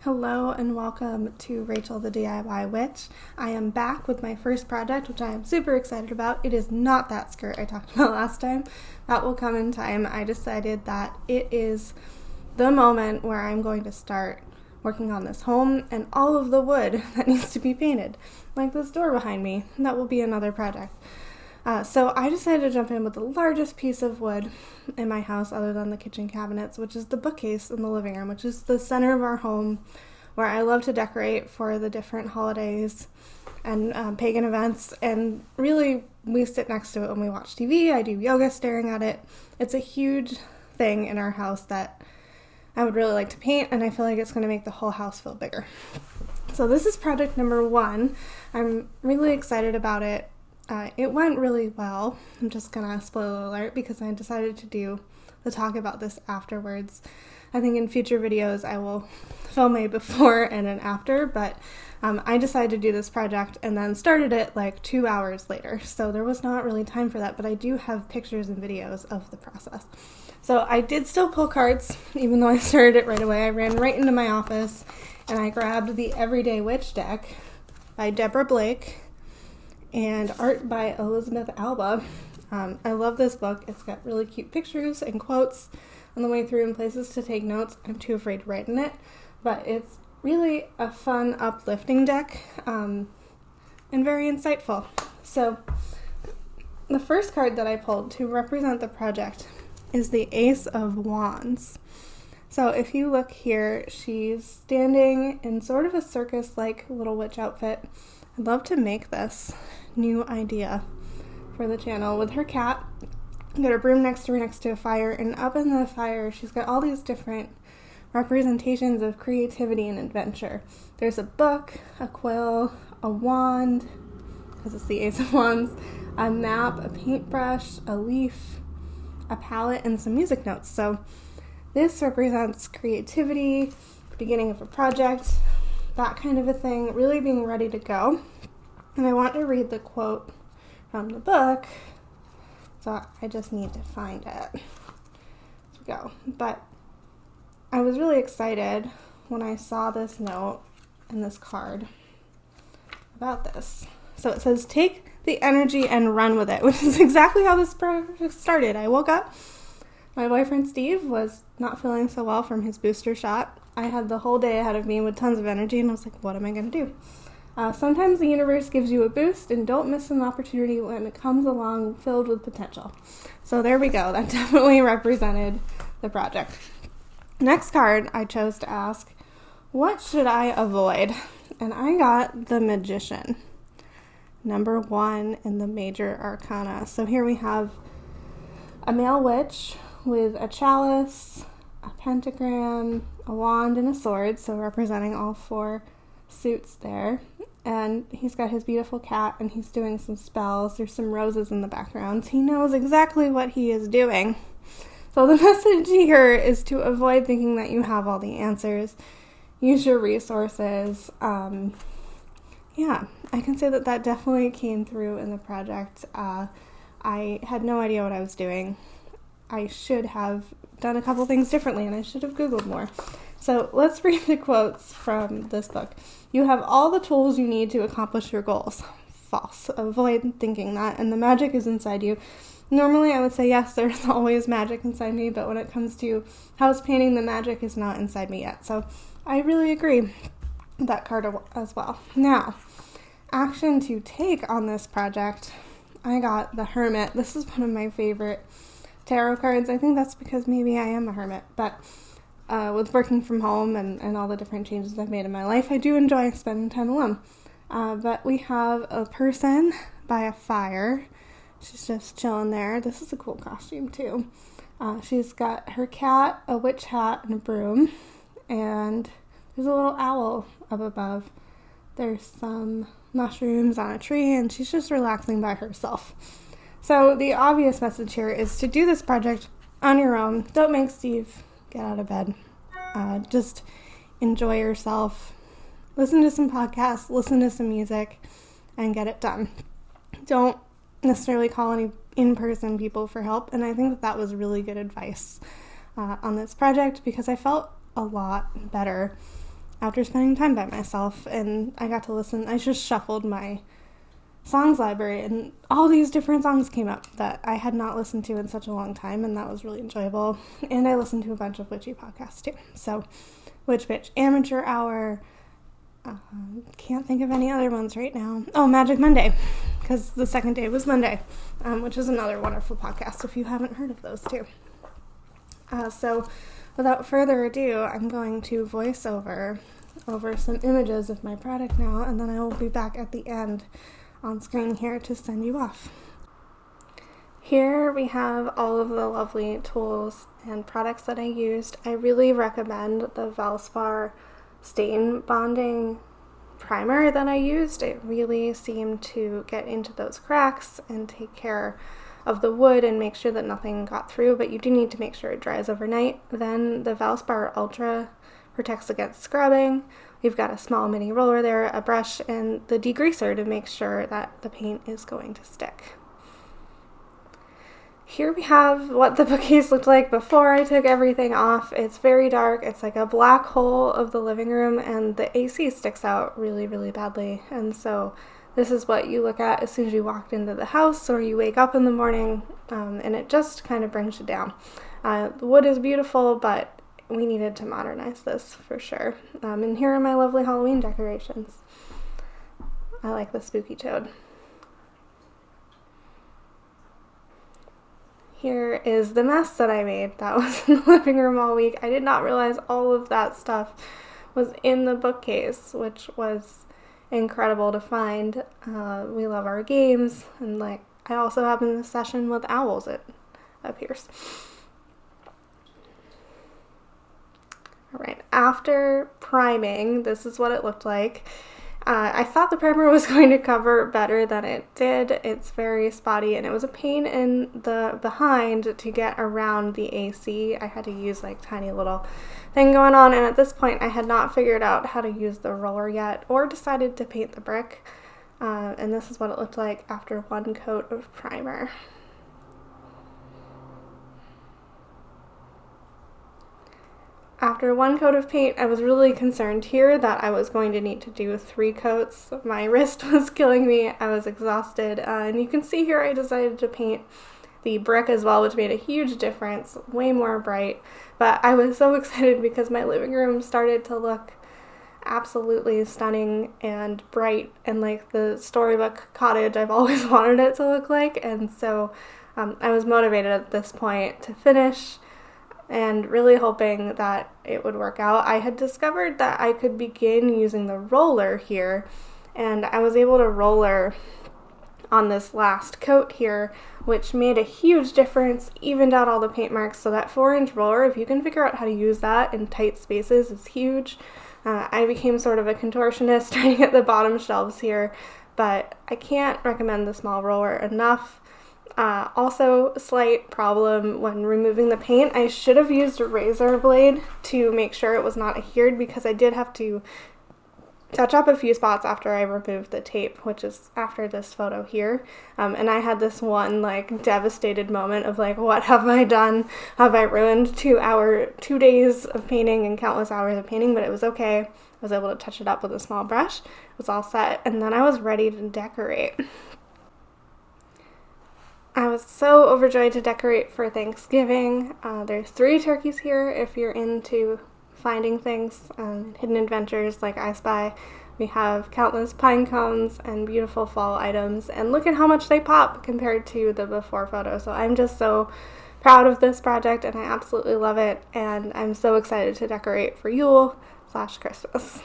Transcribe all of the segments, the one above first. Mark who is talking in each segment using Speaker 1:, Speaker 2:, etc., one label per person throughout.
Speaker 1: Hello and welcome to Rachel the DIY Witch. I am back with my first project, which I am super excited about. It is not that skirt I talked about last time. That will come in time. I decided that it is the moment where I'm going to start working on this home and all of the wood that needs to be painted, like this door behind me. That will be another project. So I decided to jump in with the largest piece of wood in my house other than the kitchen cabinets, which is the bookcase in the living room, which is the center of our home where I love to decorate for the different holidays and pagan events. And really, we sit next to it when we watch TV. I do yoga staring at it. It's a huge thing in our house that I would really like to paint, and I feel like it's going to make the whole house feel bigger. So this is project number 1. I'm really excited about it. It went really well. I'm just gonna spoiler alert because I decided to do the talk about this afterwards. I think in future videos I will film a before and an after, but I decided to do this project and then started it like 2 hours later. So there was not really time for that, but I do have pictures and videos of the process. So I did still pull cards, even though I started it right away. I ran right into my office and I grabbed the Everyday Witch deck by Deborah and art by Elisabeth, Alba. I love this book. It's got really cute pictures and quotes on the way through and places to take notes. I'm too afraid to write in it, but it's really a fun, uplifting deck and very insightful. So the first card that I pulled to represent the project is the Ace of Wands. So if you look here, she's standing in sort of a circus-like little witch outfit. I'd love to make this new idea for the channel with her cat. Got her broom next to her next to a fire, and up in the fire she's got all these different representations of creativity and adventure. There's a book, a quill, a wand, because it's the Ace of Wands, a map, a paintbrush, a leaf, a palette, and some music notes. So this represents creativity, beginning of a project, that kind of a thing, really being ready to go. And I want to read the quote from the book, so I just need to find it. Let's go. But I was really excited when I saw this note and this card about this. So it says, take the energy and run with it, which is exactly how this project started. I woke up, my boyfriend Steve was not feeling so well from his booster shot. I had the whole day ahead of me with tons of energy, and I was like, what am I going to do? Sometimes the universe gives you a boost, and don't miss an opportunity when it comes along filled with potential. So there we go. That definitely represented the project. Next card, I chose to ask, what should I avoid? And I got the Magician, number 1 in the major arcana. So here we have a male witch with a chalice, a pentagram, a wand, and a sword, so representing all 4 suits there. And he's got his beautiful cat, and he's doing some spells. There's some roses in the background. He knows exactly what he is doing. So the message here is to avoid thinking that you have all the answers. Use your resources. Yeah, I can say that that definitely came through in the project. I had no idea what I was doing. I should have done a couple things differently, and I should have Googled more. So let's read the quotes from this book. You have all the tools you need to accomplish your goals. False. Avoid thinking that, and the magic is inside you. Normally I would say yes, there's always magic inside me, but when it comes to house painting, the magic is not inside me yet. So I really agree with that card as well. Now, action to take on this project. I got the Hermit. This is one of my favorite tarot cards. I think that's because maybe I am a hermit, but with working from home and all the different changes I've made in my life, I do enjoy spending time alone. But we have a person by a fire. She's just chilling there. This is a cool costume too. She's got her cat, a witch hat, and a broom, and there's a little owl up above. There's some mushrooms on a tree, and she's just relaxing by herself. So the obvious message here is to do this project on your own. Don't make Steve get out of bed. Just enjoy yourself. Listen to some podcasts, listen to some music, and get it done. Don't necessarily call any in-person people for help, and I think that was really good advice on this project because I felt a lot better after spending time by myself, and I got to listen. I just shuffled my songs library, and all these different songs came up that I had not listened to in such a long time, and that was really enjoyable. And I listened to a bunch of witchy podcasts too. So, Witch Bitch Amateur Hour. Can't think of any other ones right now. Oh, Magic Monday, because the second day was Monday, which is another wonderful podcast if you haven't heard of those too. So, without further ado, I'm going to voice over some images of my product now, and then I will be back at the end on screen here to send you off. Here we have all of the lovely tools and products that I used. I really recommend the Valspar stain bonding primer that I used. It really seemed to get into those cracks and take care of the wood and make sure that nothing got through, but you do need to make sure it dries overnight. Then the Valspar Ultra protects against scrubbing. We've got a small mini roller there, a brush, and the degreaser to make sure that the paint is going to stick. Here we have what the bookcase looked like before I took everything off. It's very dark. It's like a black hole of the living room, and the AC sticks out really, really badly. And so this is what you look at as soon as you walked into the house or you wake up in the morning, and it just kind of brings you down. The wood is beautiful, but we needed to modernize this for sure. And here are my lovely Halloween decorations. I like the spooky toad. Here is the mess that I made. That was in the living room all week. I did not realize all of that stuff was in the bookcase, which was incredible to find. We love our games, and I also have an obsession with owls, it appears. Alright, after priming, this is what it looked like. I thought the primer was going to cover better than it did. It's very spotty, and it was a pain in the behind to get around the AC. I had to use tiny little thing going on, and at this point I had not figured out how to use the roller yet or decided to paint the brick. And this is what it looked like after one coat of primer. After one coat of paint, I was really concerned here that I was going to need to do 3 coats. My wrist was killing me. I was exhausted. And you can see here I decided to paint the brick as well, which made a huge difference, way more bright. But I was so excited because my living room started to look absolutely stunning and bright and like the storybook cottage I've always wanted it to look like. And so I was motivated at this point to finish, and really hoping that it would work out. I had discovered that I could begin using the roller here, and I was able to roller on this last coat here, which made a huge difference, evened out all the paint marks. So that 4-inch roller, if you can figure out how to use that in tight spaces, is huge. I became sort of a contortionist trying to get the bottom shelves here, but I can't recommend the small roller enough. Also, slight problem when removing the paint. I should have used a razor blade to make sure it was not adhered, because I did have to touch up a few spots after I removed the tape, which is after this photo here. And I had this one devastated moment of what have I done? Have I ruined 2 days of painting and countless hours of painting? But it was okay. I was able to touch it up with a small brush. It was all set, and then I was ready to decorate. I was so overjoyed to decorate for Thanksgiving. There's 3 turkeys here if you're into finding things, hidden adventures like I Spy. We have countless pine cones and beautiful fall items, and look at how much they pop compared to the before photo. So I'm just so proud of this project, and I absolutely love it, and I'm so excited to decorate for Yule/Christmas.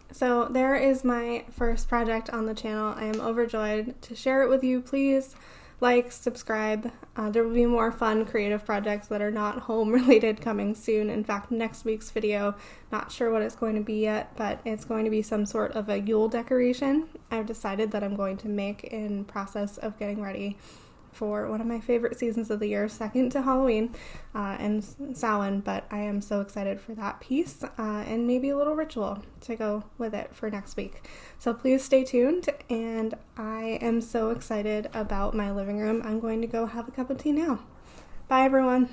Speaker 1: So there is my first project on the channel. I am overjoyed to share it with you. Please like, subscribe. There will be more fun creative projects that are not home related coming soon. In fact, next week's video, not sure what it's going to be yet, but it's going to be some sort of a Yule decoration I've decided that I'm going to make in process of getting ready for one of my favorite seasons of the year, second to Halloween and Samhain, but I am so excited for that piece and maybe a little ritual to go with it for next week. So please stay tuned, and I am so excited about my living room. I'm going to go have a cup of tea now. Bye, everyone.